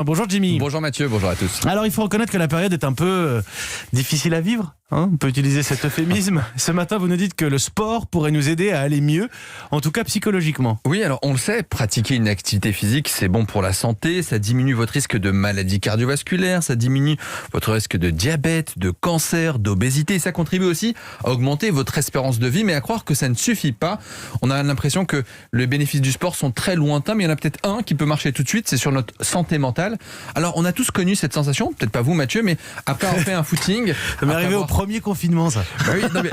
Bonjour Jimmy. Bonjour Mathieu, bonjour à tous. Alors il faut reconnaître que la période est un peu difficile à vivre. On peut utiliser cet euphémisme. Ce matin, vous nous dites que le sport pourrait nous aider à aller mieux, en tout cas psychologiquement. Oui, alors on le sait, pratiquer une activité physique, c'est bon pour la santé, ça diminue votre risque de maladies cardiovasculaires, ça diminue votre risque de diabète, de cancer, d'obésité, et ça contribue aussi à augmenter votre espérance de vie, mais à croire que ça ne suffit pas. On a l'impression que les bénéfices du sport sont très lointains, mais il y en a peut-être un qui peut marcher tout de suite, c'est sur notre santé mentale. Alors on a tous connu cette sensation, peut-être pas vous Mathieu, mais après avoir fait un footing... Ça m'est arrivé au premier confinement, ça. Bah oui, non mais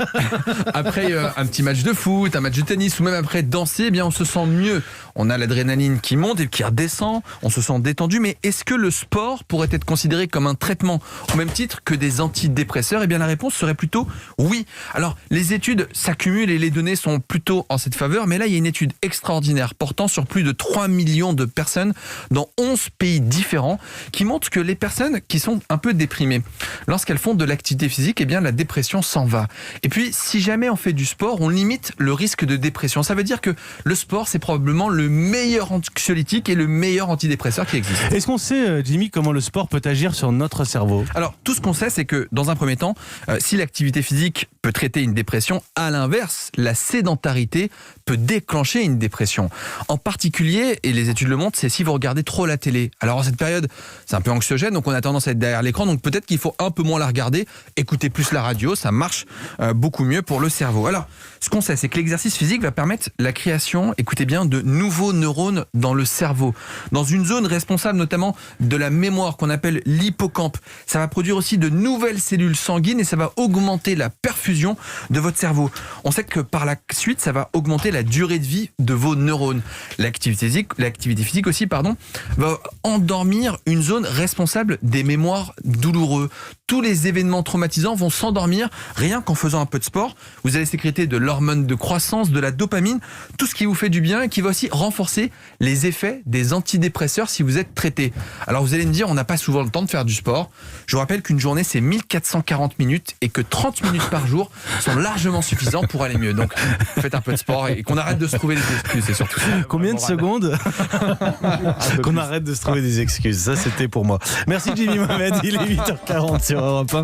après un petit match de foot, un match de tennis ou même après danser, eh bien on se sent mieux. On a l'adrénaline qui monte et qui redescend, on se sent détendu. Mais est-ce que le sport pourrait être considéré comme un traitement au même titre que des antidépresseurs ? Eh bien la réponse serait plutôt oui. Alors les études s'accumulent et les données sont plutôt en cette faveur. Mais là il y a une étude extraordinaire portant sur plus de 3 millions de personnes dans 11 pays différents qui montre que les personnes qui sont un peu déprimées, lorsqu'elles font de l'activité physique, eh bien la dépression s'en va. Et puis, si jamais on fait du sport, on limite le risque de dépression. Ça veut dire que le sport, c'est probablement le meilleur anxiolytique et le meilleur antidépresseur qui existe. Est-ce qu'on sait, Jimmy, comment le sport peut agir sur notre cerveau ? Alors, tout ce qu'on sait, c'est que, dans un premier temps, si l'activité physique peut traiter une dépression, à l'inverse, la sédentarité peut déclencher une dépression. En particulier, et les études le montrent, c'est si vous regardez trop la télé. Alors, en cette période, c'est un peu anxiogène, donc on a tendance à être derrière l'écran, donc peut-être qu'il faut un peu moins la regarder, écouter plus la radio, ça marche beaucoup mieux pour le cerveau. Alors, ce qu'on sait, c'est que l'exercice physique va permettre la création, écoutez bien, de nouveaux neurones dans le cerveau, dans une zone responsable notamment de la mémoire qu'on appelle l'hippocampe. Ça va produire aussi de nouvelles cellules sanguines et ça va augmenter la perfusion de votre cerveau. On sait que par la suite, ça va augmenter la durée de vie de vos neurones. L'activité physique aussi, va endormir une zone responsable des mémoires douloureuses. Tous les événements traumatisants vont s'endormir rien qu'en faisant un peu de sport. Vous allez sécréter de l'hormone de croissance, de la dopamine, tout ce qui vous fait du bien et qui va aussi renforcer les effets des antidépresseurs si vous êtes traité. Alors vous allez me dire, on n'a pas souvent le temps de faire du sport. Je vous rappelle qu'une journée, c'est 1440 minutes et que 30 minutes par jour sont largement suffisants pour aller mieux. Donc faites un peu de sport et qu'on arrête de se trouver des excuses, c'est surtout ça. Combien de secondes qu'on arrête de se trouver des excuses. Ça, c'était pour moi. Merci Jimmy Mohamed, il est 8h40 sur Europe 1.